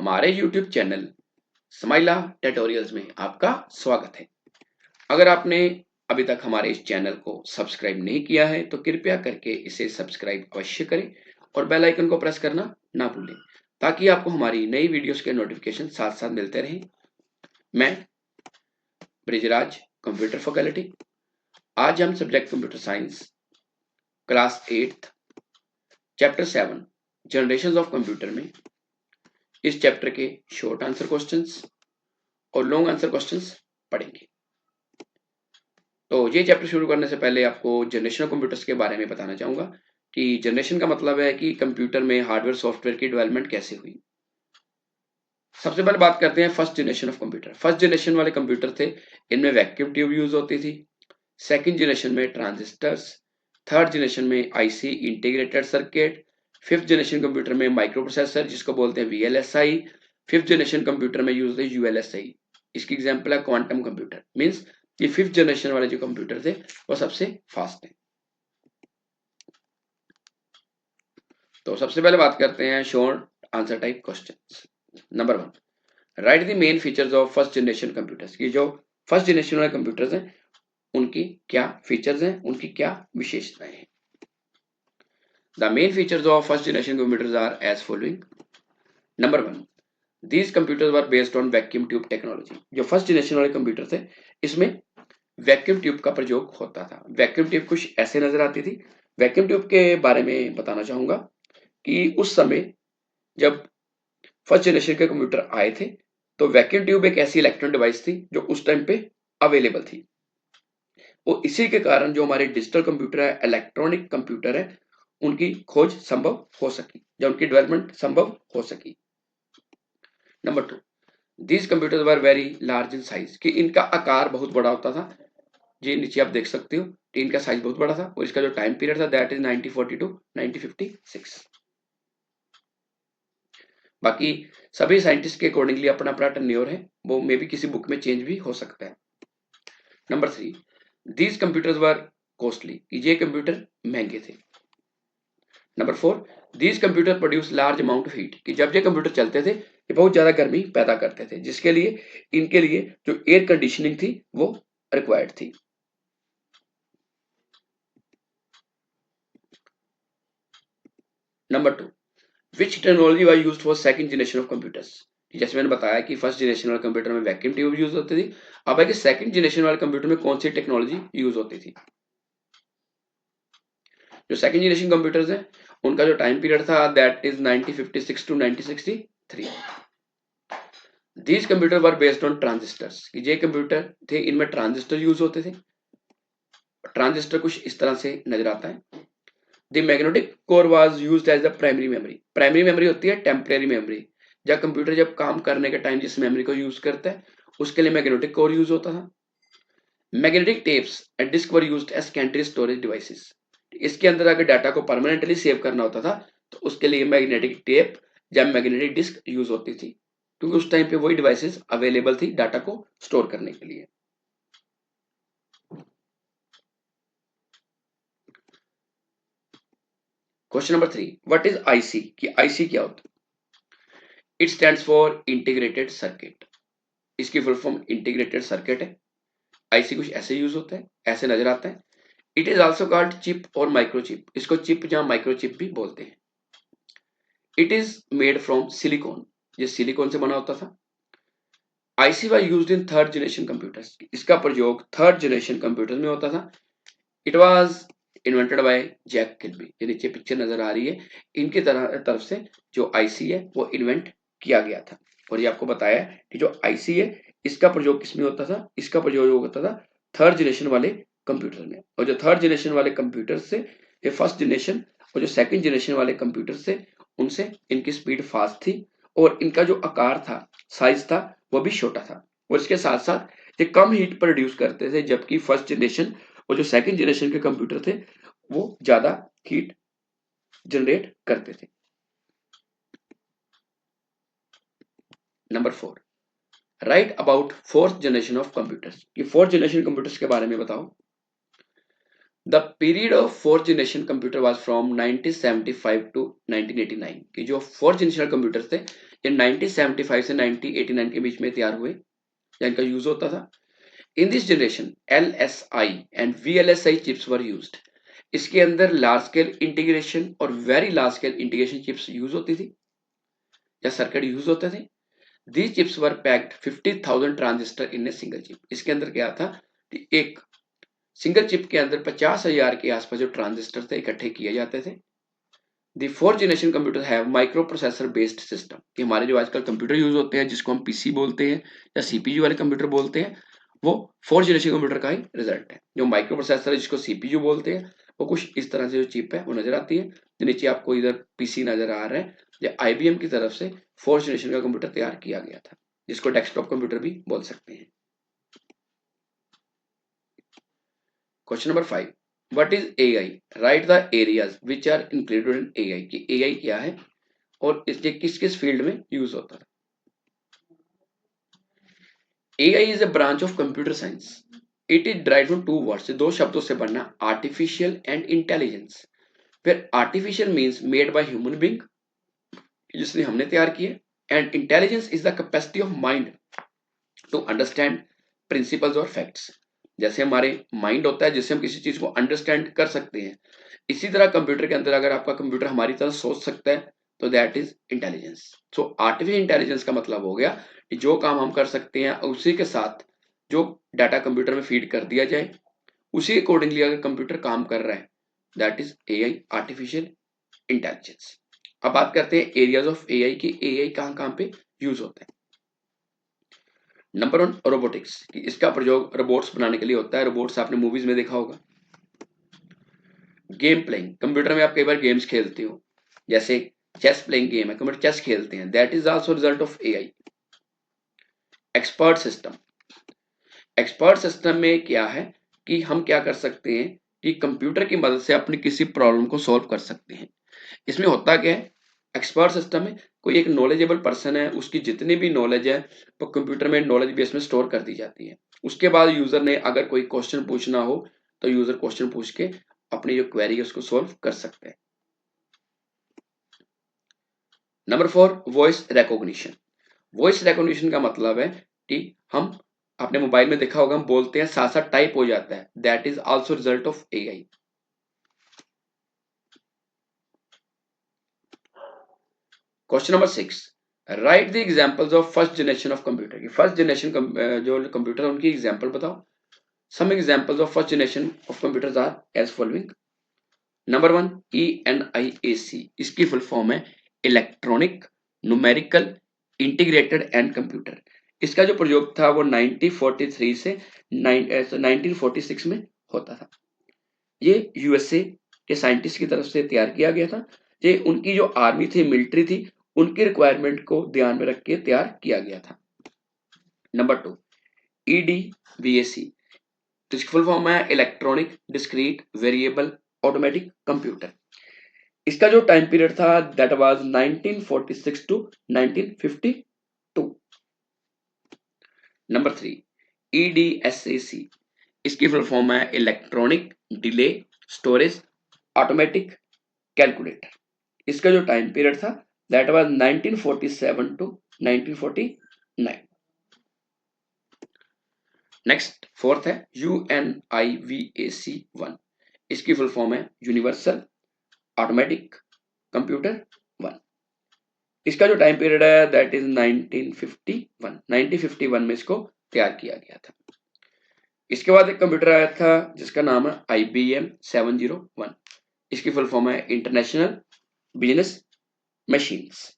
हमारे YouTube channel स्माइला tutorials में आपका स्वागत है। अगर आपने अभी तक हमारे इस चैनल को सब्सक्राइब नहीं किया है तो कृपया करके इसे सब्सक्राइब अवश्य करें और बेल आइकन को प्रेस करना ना भूलें ताकि आपको हमारी नई वीडियोस के नोटिफिकेशन साथ साथ मिलते रहें। मैं ब्रिजराज, कंप्यूटर फैकल्टी। आज हम subject computer science class 8 chapter 7 generation of computer में इस चैप्टर के शॉर्ट आंसर क्वेश्चंस और लॉन्ग आंसर क्वेश्चंस पढ़ेंगे। तो ये चैप्टर शुरू करने से पहले आपको जनरेशन ऑफ कंप्यूटर्स के बारे में बताना चाहूंगा कि जनरेशन का मतलब है कि कंप्यूटर में हार्डवेयर सॉफ्टवेयर की डेवलपमेंट कैसे हुई। सबसे पहले बात करते हैं first generation of computer. First generation वाले कंप्यूटर थे, इनमें वैक्यूम ट्यूब यूज होती थी। सेकंड जनरेशन में ट्रांजिस्टर्स। थर्ड जनरेशन में IC integrated circuit. Fifth generation computer में माइक्रो प्रोसेसर जिसको बोलते हैं वीएलएसआई। फिफ्थ जनरेशन कंप्यूटर में यूज होते हैं यूएलएसआई। इसकी एग्जांपल है क्वांटम कंप्यूटर। मींस ये फिफ्थ जनरेशन वाले जो कंप्यूटर थे वो सबसे फास्ट है। तो सबसे पहले बात करते हैं short answer type questions. Number 1, right the main features of first generation computers. की जो फर्स्ट जनरेशन वाले कंप्यूटर्स हैं उनकी क्या फीचर्स हैं, उनकी क्या विशेषताएं हैं। The main features of first generation computers are as following. Number 1, these computers were based on vacuum tube technology। जो फर्स्ट जनरेशन वाले कंप्यूटर थे इसमें वैक्यूम ट्यूब का प्रयोग होता था। वैक्यूम ट्यूब कुछ ऐसे नजर आती थी। वैक्यूम ट्यूब के बारे में बताना चाहूंगा कि उस समय जब फर्स्ट जनरेशन के कंप्यूटर आए थे तो वैक्यूम ट्यूब एक ऐसी इलेक्ट्रॉनिक डिवाइस थी जो उस टाइम पे अवेलेबल थी। और इसी के कारण जो हमारे डिजिटल कंप्यूटर है, इलेक्ट्रॉनिक कंप्यूटर है, उनकी खोज संभव हो सकी या उनकी डेवलपमेंट संभव हो सकी। Number 2, these computers were very large in size. कि इनका आकार बहुत बड़ा होता था। जी नीचे आप देख सकते हो कि इनका साइज बहुत बड़ा था और इसका जो टाइम पीरियड था दैट इज 1940 टू 1956। बाकी सभी साइंटिस्ट के अकॉर्डिंगली अपना अपना टेन्योर है, वो मे भी किसी बुक में चेंज भी हो सकता है। Number 3, these computers were costly. ये कंप्यूटर महंगे थे। Number 4, these computer produce large amount of heat. कि जब ये कंप्यूटर चलते थे ये बहुत ज्यादा गर्मी पैदा करते थे जिसके लिए इनके लिए जो एयर कंडीशनिंग थी वो रिक्वायर्ड थी। Number 2, which technology was used for second generation of computers. जैसे मैंने बताया कि फर्स्ट जनरेशन वाले कंप्यूटर में वैक्यूम ट्यूब यूज होती थी। अब है कि सेकंड जनरेशन वाले कंप्यूटर में कौन सी टेक्नोलॉजी यूज होती थी। जो सेकंड जनरेशन कंप्यूटर्स हैं उनका जो टाइम पीरियड था that is 1956 to 1963। These computer were based on transistors. ये कंप्यूटर थे इनमें ट्रांजिस्टर यूज होते थे। ट्रांजिस्टर कुछ इस तरह से नजर आता है। The magnetic core was used as the primary memory. Primary memory होती है टेम्परेरी मेमोरी। जब कंप्यूटर जब काम करने के टाइम जिस मेमोरी को यूज करता है उसके लिए मैग्नेटिक कोर यूज होता था। Magnetic tapes and disk were used as secondary storage devices. इसके अंदर अगर डाटा को परमानेंटली सेव करना होता था तो उसके लिए मैग्नेटिक टेप या मैग्नेटिक डिस्क यूज होती थी क्योंकि उस टाइम पे वही डिवाइसेस अवेलेबल थी डाटा को स्टोर करने के लिए। Question number 3, what is IC. कि आईसी क्या होता है। It stands for integrated circuit. इसकी फुल फॉर्म इंटीग्रेटेड सर्किट है। आईसी कुछ ऐसे यूज होता है, ऐसे नजर आता है। It is also called chip और माइक्रोचिप। इसको चिप या माइक्रोचिप भी बोलते हैं। It is made from silicon. ये सिलिकॉन से बना होता था। IC was used in third generation computers. इसका प्रयोग थर्ड जनरेशन कंप्यूटर में होता था। It was invented by Jack Kilby. ये नीचे पिक्चर नजर आ रही है, इनकी तरफ से जो आईसी है वो इन्वेंट किया गया था। और ये आपको बताया कि जो आईसी है इसका प्रयोग किसमें होता था। इसका प्रयोग होता था थर्ड जनरेशन वाले कंप्यूटर में। और जो थर्ड जनरेशन वाले कंप्यूटर से ये फर्स्ट जनरेशन और जो सेकंड जनरेशन वाले कंप्यूटर से उनसे इनकी स्पीड फास्ट थी और इनका जो आकार था, साइज था, वो भी छोटा था। और इसके साथ साथ ये कम हीट प्रोड्यूस करते थे जबकि फर्स्ट जनरेशन और जो सेकंड जनरेशन के कंप्यूटर थे वो ज्यादा हीट जनरेट करते थे। Number 4, write about fourth generation of computers. ये फोर्थ जनरेशन कंप्यूटर्स के बारे में बताओ। The period of fourth generation computer was from 1975 to 1989 कि जो फोर्थ जनरेशन कंप्यूटर थे ये 1975 से 1989 के बीच में तैयार हुए या इनका यूज होता था। In this generation LSI and VLSI chips were used. इसके अंदर लार्ज स्केल इंटीग्रेशन और very large scale integration chips use होती थी या सर्किट यूज होते थे। These chips were packed 50,000 transistor in a single chip. इसके अंदर क्या था कि एक सिंगल चिप के अंदर 50,000 के आसपास जो ट्रांजिस्टर थे इकट्ठे किए जाते थे। The fourth generation computer have micro processor based system. ये हमारे जो आजकल कंप्यूटर यूज होते हैं जिसको हम पीसी बोलते हैं या सीपीयू वाले कंप्यूटर बोलते हैं वो फोर्थ जनरेशन कंप्यूटर का ही रिजल्ट है। जो माइक्रो प्रोसेसर है जिसको सीपीयू बोलते हैं वो कुछ इस तरह से जो चिप है वो नजर आती है। जो नीचे आपको इधर पीसी नजर आ रहा है, ये IBM की तरफ से फोर्थ जनरेशन का कंप्यूटर तैयार किया गया था जिसको डेस्कटॉप कंप्यूटर भी बोल सकते हैं। Question number 5, what is AI? Write the areas which are included in AI कि AI क्या है और इसके किस किस फील्ड में यूज होता है। AI is a branch of computer science. It is derived from two words, दो शब्दों से बनना, artificial and intelligence. Where artificial means made by human being, जिसने हमने तैयार किया, and intelligence is the capacity of mind to understand principles और facts. जैसे हमारे माइंड होता है जिससे हम किसी चीज को अंडरस्टैंड कर सकते हैं, इसी तरह कंप्यूटर के अंदर अगर आपका कंप्यूटर हमारी तरह सोच सकता है तो that is intelligence. So artificial intelligence का मतलब हो गया कि जो काम हम कर सकते हैं उसी के साथ जो डाटा कंप्यूटर में फीड कर दिया जाए उसी अकॉर्डिंगली अगर कंप्यूटर काम कर रहा है, that is AI, artificial intelligence. अब बात करते हैं एरियाज ऑफ AI की AI कहाँ कहाँ पे यूज होता है। नंबर 1, रोबोटिक्स, इसका प्रयोग रोबोट्स बनाने के लिए होता है। रोबोट्स आपने मूवीज में देखा होगा। गेम प्लेइंग, कंप्यूटर में आप कई बार गेम्स खेलते हो, जैसे चेस प्लेइंग गेम है, कंप्यूटर चेस खेलते हैं, that is also result of AI। Expert system, expert system में क्या है कि हम क्या कर सकते हैं कि कंप्यूटर की मदद से अपनी किसी प्रॉब्लम को सॉल्व कर सकते हैं। इसमें होता क्या है, एक्सपर्ट सिस्टम में कोई एक नॉलेजेबल पर्सन है, उसकी जितनी भी नॉलेज है वो कंप्यूटर में नॉलेज बेस में स्टोर कर दी जाती है। उसके बाद यूजर ने अगर कोई क्वेश्चन पूछना हो तो यूजर क्वेश्चन पूछ के अपनी जो क्वेरी है उसको सॉल्व कर सकते हैं। Number 4, voice recognition. Voice recognition का मतलब है कि हम आपने मोबाइल में देखा होगा हम बोलते हैं साथ साथ टाइप हो जाता है, that is also result of AI। Question number 6, write the examples of first generation of computer की फर्स्ट जनरेशन जो कंप्यूटर है उनकी एग्जांपल बताओ। Some examples of first generation of computers are as following. Number 1, ENIAC, इसकी full form है electronic numerical integrated and computer. इसका जो प्रयोग था वो 1943 से 1946 में होता था। ये USA के साइंटिस्ट की तरफ से तैयार किया गया था। ये उनकी जो आर्मी थी, मिलिट्री थी, उनकी रिक्वायरमेंट को ध्यान में रख के तैयार किया गया था। नंबर 2, EDVAC, इसकी फुल फॉर्म है electronic discrete variable automatic computer. इसका जो टाइम पीरियड था that was 1946 to 1952। Number 3, EDSAC, इसकी फुल फॉर्म है electronic delay storage automatic calculator. इसका जो टाइम पीरियड था that was 1947 to 1949। Next fourth है UNIVAC1, इसकी फुल फॉर्म है यूनिवर्सल ऑटोमेटिक कंप्यूटर 1। इसका जो टाइम पीरियड है दैट इज 1951 में इसको तैयार किया गया था। इसके बाद एक कंप्यूटर आया था जिसका नाम है IBM 701, इसकी फुल फॉर्म है इंटरनेशनल बिजनेस मशीन्स।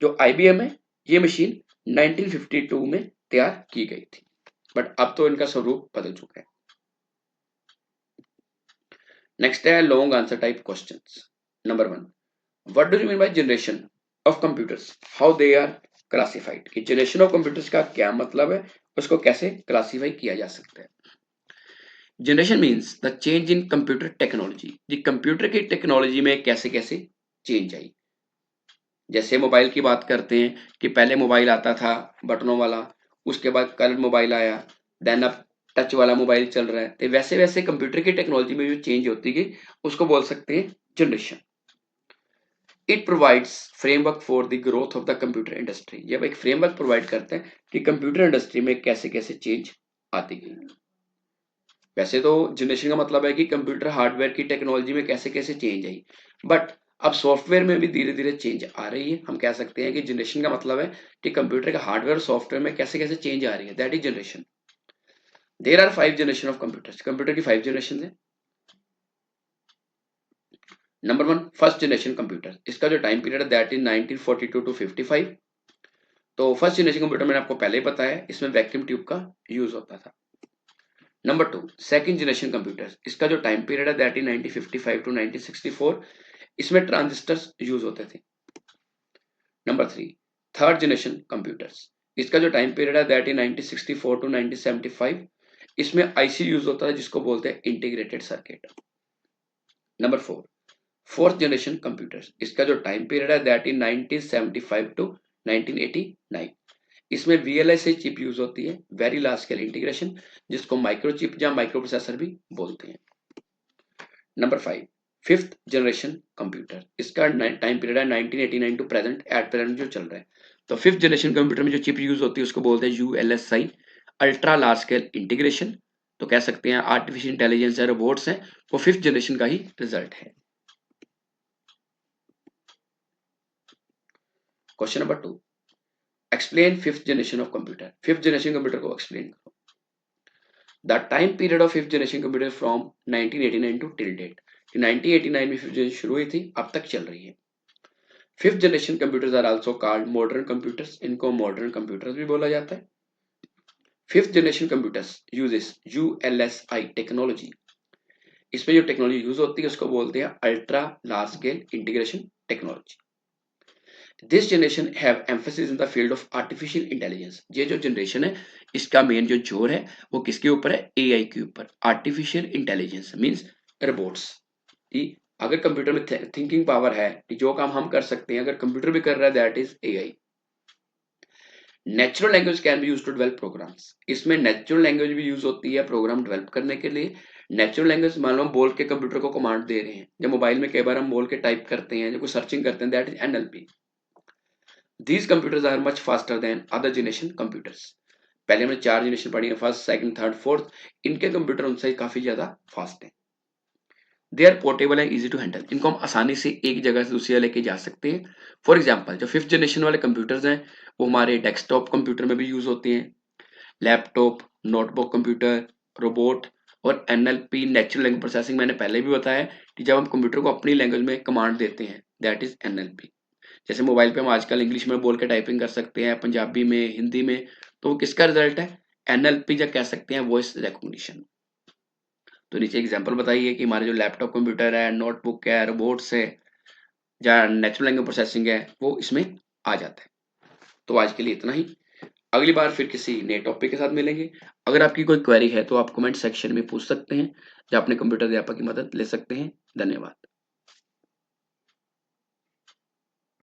जो IBM है ये मशीन 1952 में तैयार की गई थी, बट अब तो इनका स्वरूप बदल चुका है। नेक्स्ट है long answer type questions. Number 1, what do you mean by generation of computers, how they are classified कि जनरेशन ऑफ कंप्यूटर्स का क्या मतलब है, उसको कैसे क्लासिफाई किया जा सकता है। Generation means the change in computer technology, ये कंप्यूटर की टेक्नोलॉजी में कैसे कैसे चेंज आई। जैसे मोबाइल की बात करते हैं कि पहले मोबाइल आता था बटनों वाला, उसके बाद कलर मोबाइल आया, देन अब टच वाला मोबाइल चल रहा है, तो वैसे वैसे कंप्यूटर की टेक्नोलॉजी में जो चेंज होती गई उसको बोल सकते हैं generation. It provides framework for the growth of the computer industry. जब एक फ्रेमवर्क प्रोवाइड करते हैं कि कंप्यूटर इंडस्ट्री में कैसे कैसे चेंज आती गई। वैसे तो जनरेशन का मतलब है कि कंप्यूटर हार्डवेयर की टेक्नोलॉजी में कैसे कैसे चेंज आई, बट अब सॉफ्टवेयर में भी धीरे धीरे चेंज आ रही है। हम कह सकते हैं कि जनरेशन का मतलब है कि कंप्यूटर का हार्डवेयर सॉफ्टवेयर में कैसे कैसे चेंज आ रही है, that is generation. There are 5 generation of computers. Computer की 5 जनरेशन है। Number 1, first generation computer. इसका जो टाइम पीरियड है दैट इज 1942 टू 55। तो फर्स्ट जनरेशन कंप्यूटर मैंने आपको पहले ही बताया, इसमें वैक्यूम ट्यूब का यूज होता था। Number 2, second generation computer. इसका जो टाइम पीरियड है दैट इज 1955 टू 1964। इसमें ट्रांजिस्टर्स यूज होते थे। Number 3, third generation computers. इसका जो टाइम पीरियड है दैट इज 1964 टू 1975। इसमें आईसी यूज होता है जिसको बोलते हैं integrated circuit. Number 4, fourth generation computers. इसका जो टाइम पीरियड है दैट इज 1975 टू 1989। इसमें वीएलएसआई चिप यूज होती है, वेरी लार्ज स्केल इंटीग्रेशन, जिसको माइक्रोचिप या माइक्रो प्रोसेसर भी बोलते हैं। Number 5, fifth generation computer. इसका टाइम पीरियड है 1989 टू प्रेजेंट, एट प्रेजेंट जो चल रहा है। तो फिफ्थ जनरेशन कंप्यूटर में जो चिप यूज होती है उसको बोलते हैं ULSI, ultra large scale integration. तो कह सकते हैं आर्टिफिशियल इंटेलिजेंस या रोबोट्स हैं वो फिफ्थ जनरेशन का ही रिजल्ट है। Question number 2, explain fifth generation of computer. Fifth generation computer को एक्सप्लेन करो। The time period of fifth generation computer from 1989 to till date. 1989 में फिफ्थ जनरेशन शुरू हुई थी, अब तक चल रही है। Fifth generation computers are also called modern computers. इनको मॉडर्न कंप्यूटर्स भी बोला जाता है। Fifth generation computers uses ULSI technology. इसमें जो टेक्नोलॉजी यूज होती है उसको बोलते हैं ultra large scale integration technology. This generation have emphasis in the field of artificial intelligence. ये जो जनरेशन है इसका मेन जो जोर है वो किसके ऊपर है, एआई के ऊपर। Artificial intelligence means robots. कि अगर कंप्यूटर में थिंकिंग पावर है कि जो काम हम कर सकते हैं अगर कंप्यूटर भी कर रहा है that is AI. Natural language can be use to develop programs. इसमें नेचुरल लैंग्वेज भी यूज होती है प्रोग्राम डेवलप करने के लिए। नेचुरल लैंग्वेज मान लो हम बोल के कंप्यूटर को कमांड दे रहे हैं, जब मोबाइल में कई बार हम बोल के टाइप करते हैं, जब कोई सर्चिंग करते हैं, that is NLP. These computers are much faster than other generation computers। पहले हमने 4 जनरेशन पढ़ी है, फर्स्ट सेकंड थर्ड फोर्थ। इनके कंप्यूटर उनसे काफी ज्यादा फास्ट हैं। They are portable and easy to handle. इनको हम आसानी से एक जगह से दूसरी जगह लेके जा सकते हैं। फॉर एग्जाम्पल जो फिफ्थ जनरेशन वाले कंप्यूटर्स हैं वो हमारे डेस्कटॉप कंप्यूटर में भी यूज होते हैं, लैपटॉप, नोटबुक कंप्यूटर, रोबोट और एनएलपी नेचुरल लैंग्वेज प्रोसेसिंग। मैंने पहले भी बताया कि जब हम कंप्यूटर को अपनी लैंग्वेज में कमांड देते हैं दैट इज एनएलपी। जैसे मोबाइल पे हम आजकल इंग्लिश में बोल के टाइपिंग कर सकते हैं, पंजाबी में, हिंदी में, तो वो किसका रिजल्ट है, एनएलपी या कह सकते हैं वॉइस रिकॉग्निशन। तो नीचे एग्जांपल बताइए कि हमारे जो लैपटॉप कंप्यूटर है, नोटबुक है, रोबोट्स है या नेचुरल लैंग्वेज प्रोसेसिंग है वो इसमें आ जाता है। तो आज के लिए इतना ही, अगली बार फिर किसी नए टॉपिक के साथ मिलेंगे। अगर आपकी कोई क्वेरी है तो आप कमेंट सेक्शन में पूछ सकते हैं या अपने कंप्यूटर अध्यापक की मदद ले सकते हैं। धन्यवाद।